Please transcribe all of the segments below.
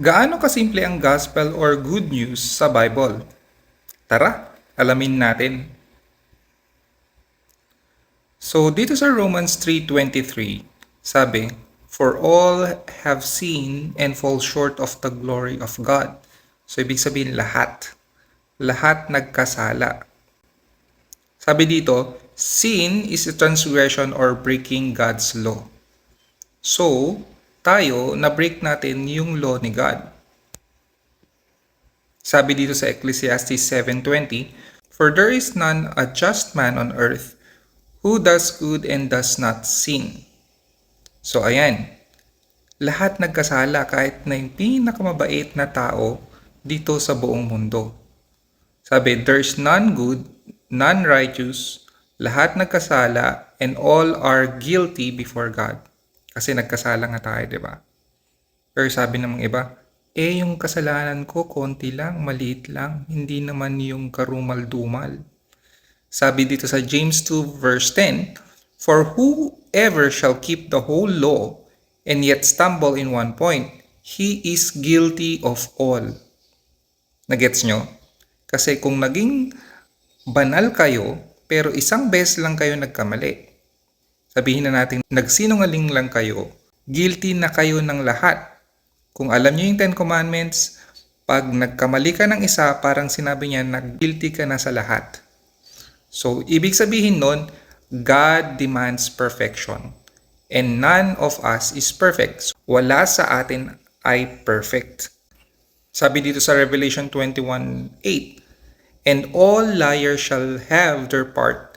Gaano kasimple ang gospel or good news sa Bible? Tara, alamin natin. So dito sa Romans 3:23, sabi, "For all have sinned and fall short of the glory of God." So ibig sabihin lahat. Lahat nagkasala. Sabi dito, sin is a transgression or breaking God's law. So, tayo, na-break natin yung law ni God. Sabi dito sa Ecclesiastes 7:20, "For there is none a just man on earth who does good and does not sin." So ayan, lahat nagkasala kahit na yung pinakamabait na tao dito sa buong mundo. Sabi, "There's none good, none righteous, lahat nagkasala, and all are guilty before God." Kasi nagkasala nga tayo, di ba? Pero sabi ng mga iba, yung kasalanan ko konti lang, maliit lang, hindi naman yung karumal-dumal. Sabi dito sa James 2 verse 10, "For whoever shall keep the whole law and yet stumble in one point, he is guilty of all." Nagets nyo? Kasi kung naging banal kayo, pero isang beses lang kayo nagkamali, sabihin na natin nagsinungaling lang kayo, guilty na kayo ng lahat. Kung alam niyo yung 10 Commandments, pag nagkamali ka ng isa, parang sinabi niya, nag-guilty ka na sa lahat. So, ibig sabihin nun, God demands perfection. And none of us is perfect. Wala sa atin ay perfect. Sabi dito sa Revelation 21:8, "And all liars shall have their part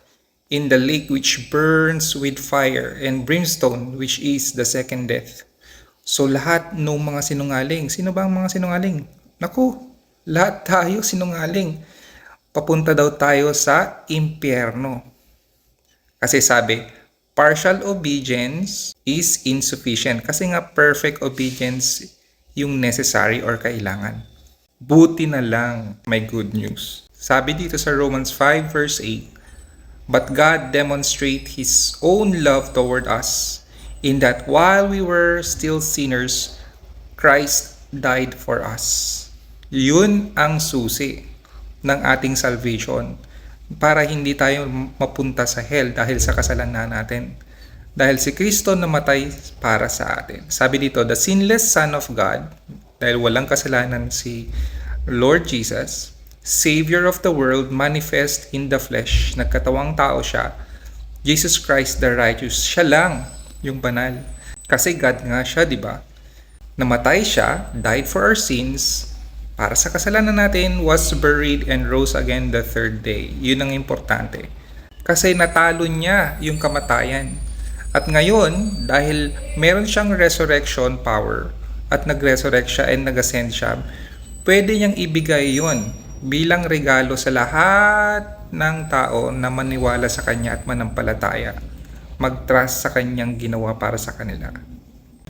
in the lake which burns with fire and brimstone, which is the second death." So lahat ng mga sinungaling, sino ba ang mga sinungaling? Naku, lahat tayo sinungaling. Papunta daw tayo sa impyerno. Kasi sabi, partial obedience is insufficient. Kasi nga perfect obedience yung necessary or kailangan. Buti na lang may good news. Sabi dito sa Romans 5 verse 8, "But God demonstrate His own love toward us, in that while we were still sinners, Christ died for us." Yun ang susi ng ating salvation. Para hindi tayo mapunta sa hell dahil sa kasalanan natin. Dahil si Kristo namatay para sa atin. Sabi dito, the sinless Son of God, dahil walang kasalanan si Lord Jesus, Savior of the world, manifest in the flesh, nagkatawang tao siya, Jesus Christ the righteous, siya lang yung banal. Kasi God nga siya, di ba? Namatay siya, died for our sins, para sa kasalanan natin, was buried and rose again the third day. Yun ang importante. Kasi natalo niya yung kamatayan. At ngayon, dahil meron siyang resurrection power, at nag-resurrect siya and nag-ascend siya, pwede niyang ibigay yun bilang regalo sa lahat ng tao na maniwala sa Kanya at manampalataya. Mag-trust sa Kanyang ginawa para sa kanila.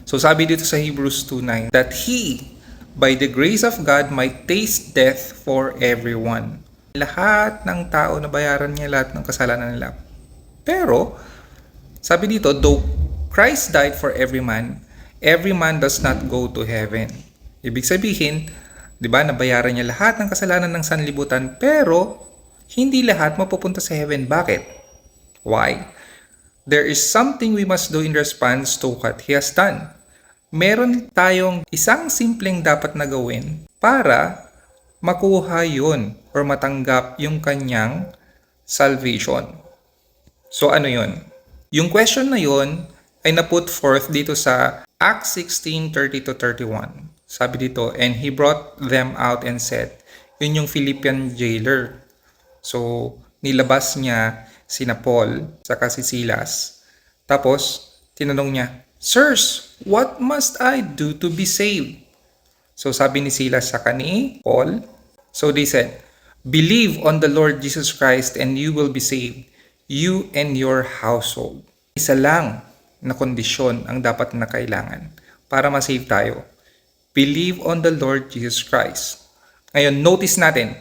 So sabi dito sa Hebrews 2:9, that He, by the grace of God, might taste death for everyone. Lahat ng tao na bayaran niya lahat ng kasalanan nila. Pero, sabi dito, though Christ died for every man does not go to heaven. Ibig sabihin, di ba, nabayaran niya lahat ng kasalanan ng sanlibutan, pero hindi lahat mapupunta sa heaven. Bakit? Why? There is something we must do in response to what He has done. Meron tayong isang simpleng dapat na gawin para makuha yun or matanggap yung kanyang salvation. So ano yun? Yung question na yun ay na-put forth dito sa Acts 16:30-31. Sabi dito, "And He brought them out and said," yun yung Philippian jailer. So, nilabas niya sina Paul saka si Silas. Tapos, tinanong niya, "Sirs, what must I do to be saved?" So, sabi ni Silas saka ni Paul, so they said, "Believe on the Lord Jesus Christ and you will be saved, you and your household." Isa lang na kondisyon ang dapat na kailangan para ma-save tayo. Believe on the Lord Jesus Christ. Ngayon, notice natin,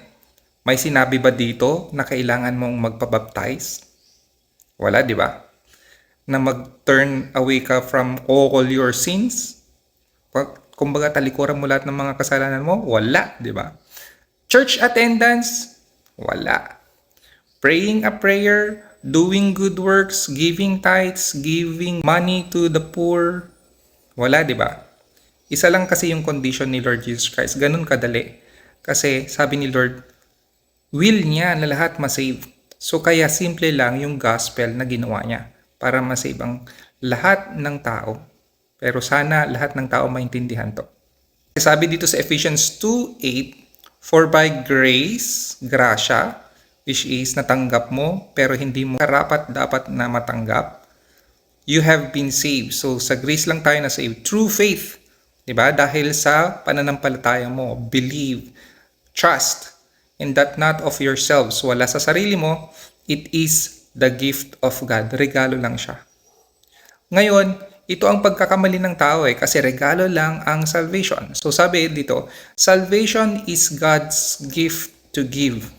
may sinabi ba dito na kailangan mong magpabaptize? Wala, di ba? Na mag-turn away ka from all your sins? Kumbaga, talikuran mo lahat ng mga kasalanan mo? Wala, di ba? Church attendance? Wala. Praying a prayer, doing good works, giving tithes, giving money to the poor? Wala, di ba? Isa lang kasi yung condition ni Lord Jesus Christ. Ganun kadali. Kasi sabi ni Lord, will niya na lahat masave. So kaya simple lang yung gospel na ginawa niya para masave ang lahat ng tao. Pero sana lahat ng tao maintindihan to. Sabi dito sa Ephesians 2:8, for by grace, grasya, which is natanggap mo pero hindi mo karapat dapat na matanggap, you have been saved. So sa grace lang tayo na saved through faith. Diba? Dahil sa pananampalataya mo, believe, trust, and that not of yourselves. Wala sa sarili mo, it is the gift of God. Regalo lang siya. Ngayon, ito ang pagkakamali ng tao kasi regalo lang ang salvation. So sabi dito, salvation is God's gift to give,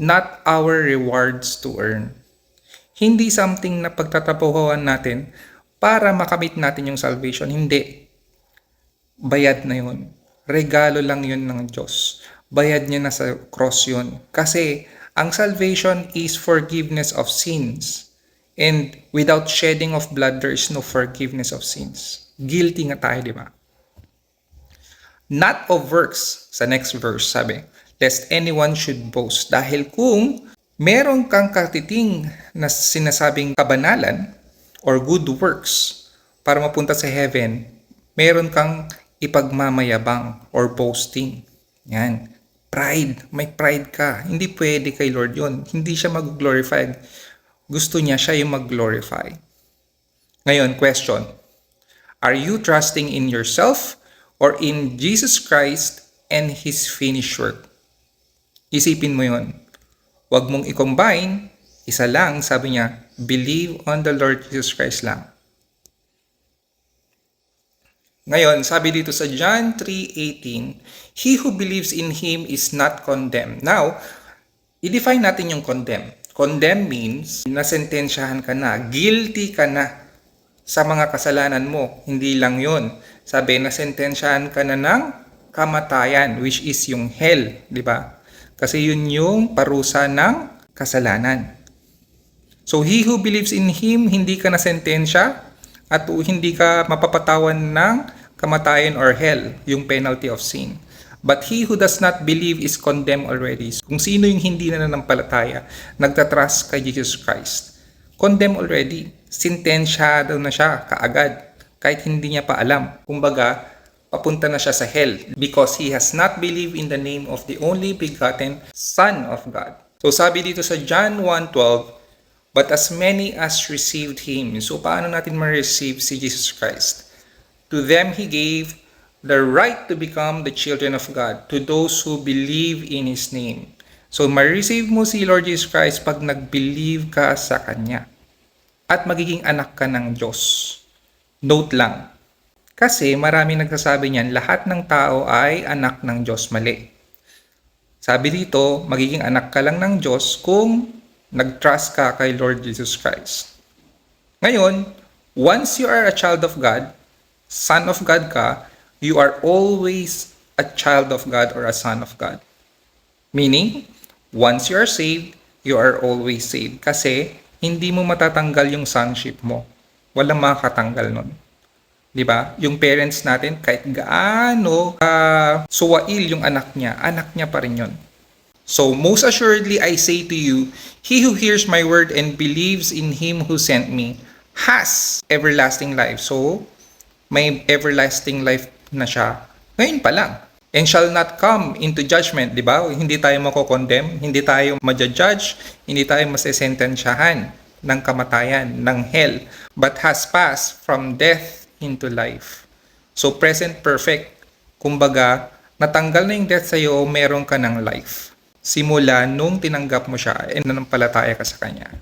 not our rewards to earn. Hindi something na pagtatapuhan natin para makamit natin yung salvation. Hindi. Bayad na yun. Regalo lang yun ng Diyos. Bayad niya na sa cross yun. Kasi ang salvation is forgiveness of sins. And without shedding of blood, there is no forgiveness of sins. Guilty nga tayo, di ba? Not of works, sa next verse, sabi, lest anyone should boast. Dahil kung meron kang katiting na sinasabing kabanalan or good works para mapunta sa heaven, meron kang ipagmamayabang or boasting. Yan. Pride. May pride ka. Hindi pwede kay Lord yun. Hindi siya mag-glorify. Gusto niya siya yung mag-glorify. Ngayon, question. Are you trusting in yourself or in Jesus Christ and His finished work? Isipin mo yun. Huwag mong i-combine. Isa lang, sabi niya, believe on the Lord Jesus Christ lang. Ngayon, sabi dito sa John 3:18, he who believes in Him is not condemned. Now, i-define natin yung condemn. Condemn means nasentensyahan ka na, guilty ka na sa mga kasalanan mo. Hindi lang yun. Sabi, nasentensyahan ka na ng kamatayan, which is yung hell, di ba? Kasi yun yung parusa ng kasalanan. So, he who believes in Him, hindi ka nasentensya at hindi ka mapapatawan ng kamatayan or hell, yung penalty of sin. But he who does not believe is condemned already. Kung sino yung hindi na nanampalataya, nagtatrust kay Jesus Christ, condemned already. Sentensyado na siya kaagad, kahit hindi niya pa alam. Kumbaga, papunta na siya sa hell because he has not believed in the name of the only begotten Son of God. So sabi dito sa John 1:12, but as many as received Him. So paano natin ma-receive si Jesus Christ? To them He gave the right to become the children of God, to those who believe in His name. So ma-receive mo si Lord Jesus Christ pag nag-believe ka sa Kanya. At magiging anak ka ng Diyos. Note lang, kasi marami nagsasabi niyan, lahat ng tao ay anak ng Diyos. Mali. Sabi dito, magiging anak ka lang ng Diyos kung nag-trust ka kay Lord Jesus Christ. Ngayon, once you are a child of God, son of God ka, you are always a child of God or a son of God. Meaning, once you are saved, you are always saved. Kasi, hindi mo matatanggal yung sonship mo. Walang makakatanggal nun. Diba? Yung parents natin, kahit gaano suwail yung anak niya pa rin yun. So, most assuredly, I say to you, he who hears my word and believes in Him who sent me has everlasting life. So, may everlasting life na siya ngayon pa lang. And shall not come into judgment, di ba? Hindi tayo mako-condemn, hindi tayo ma-judge, hindi tayo masesentensyahan ng kamatayan, ng hell, but has passed from death into life. So, present perfect. Kumbaga, natanggal na yung death sa'yo, meron ka ng life. Simula nung tinanggap mo siya and nanampalataya ka sa Kanya.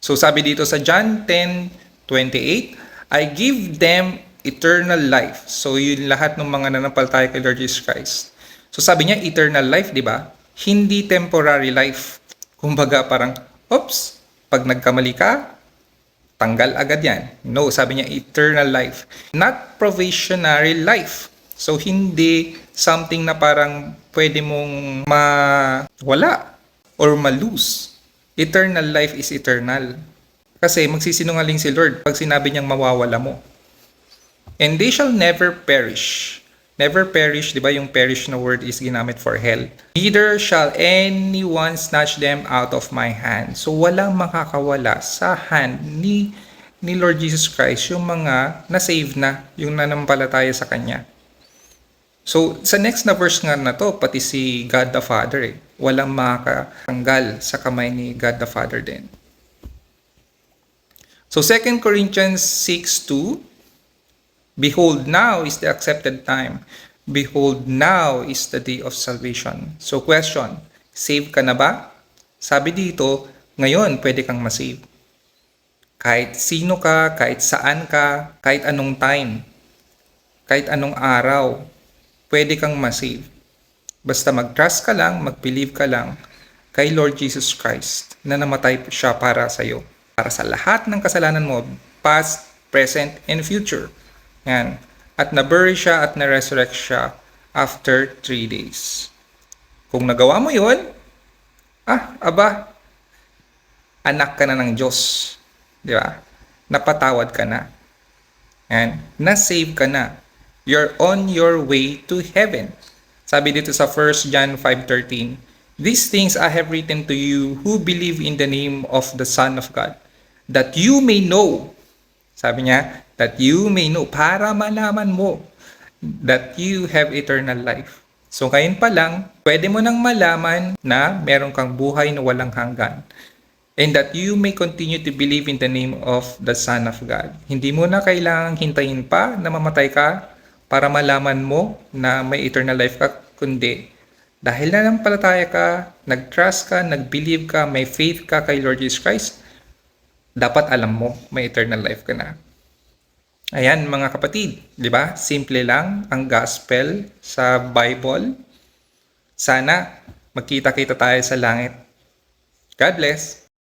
So, sabi dito sa John 10:28, I give them eternal life. So, yun lahat ng mga nanampalataya kay Lord Jesus Christ. So, sabi niya, eternal life, di ba? Hindi temporary life. Kumbaga, parang, oops, pag nagkamali ka, tanggal agad yan. No, sabi niya, eternal life. Not provisionary life. So, hindi something na parang pwede mong mawala or malose. Eternal life is eternal. Kasi magsisinungaling si Lord pag sinabi niyang mawawala mo. And they shall never perish. Never perish, di ba yung perish na word is ginamit for hell. Neither shall anyone snatch them out of my hand. So walang makakawala sa hand ni Lord Jesus Christ yung mga na-save na, yung nanampalataya sa Kanya. So sa next na verse nga na to, pati si God the Father walang makakatanggal sa kamay ni God the Father din. So 2 Corinthians 6:2, behold, now is the accepted time. Behold, now is the day of salvation. So question, save ka na ba? Sabi dito, ngayon pwede kang masave. Kahit sino ka, kahit saan ka, kahit anong time, kahit anong araw, pwede kang masave. Basta mag-trust ka lang, mag-believe ka lang kay Lord Jesus Christ na namatay siya para sa iyo. Para sa lahat ng kasalanan mo, past, present, and future. Yan. At na-bury siya at na-resurrect siya after 3 days. Kung nagawa mo yun, anak ka na ng Diyos. Di ba? Napatawad ka na. Yan. Na-save ka na. You're on your way to heaven. Sabi dito sa 1 John 5:13, these things I have written to you who believe in the name of the Son of God, that you may know. Sabi niya, that you may know, para malaman mo that you have eternal life. So ngayon pa lang, pwede mo nang malaman na meron kang buhay na walang hanggan. And that you may continue to believe in the name of the Son of God. Hindi mo na kailangang hintayin pa na mamatay ka para malaman mo na may eternal life ka, kundi dahil nanampalataya ka, nag-trust ka, nag-believe ka, may faith ka kay Lord Jesus Christ, dapat alam mo may eternal life ka na. Ayan mga kapatid, di ba? Simple lang ang gospel sa Bible. Sana magkita-kita tayo sa langit. God bless.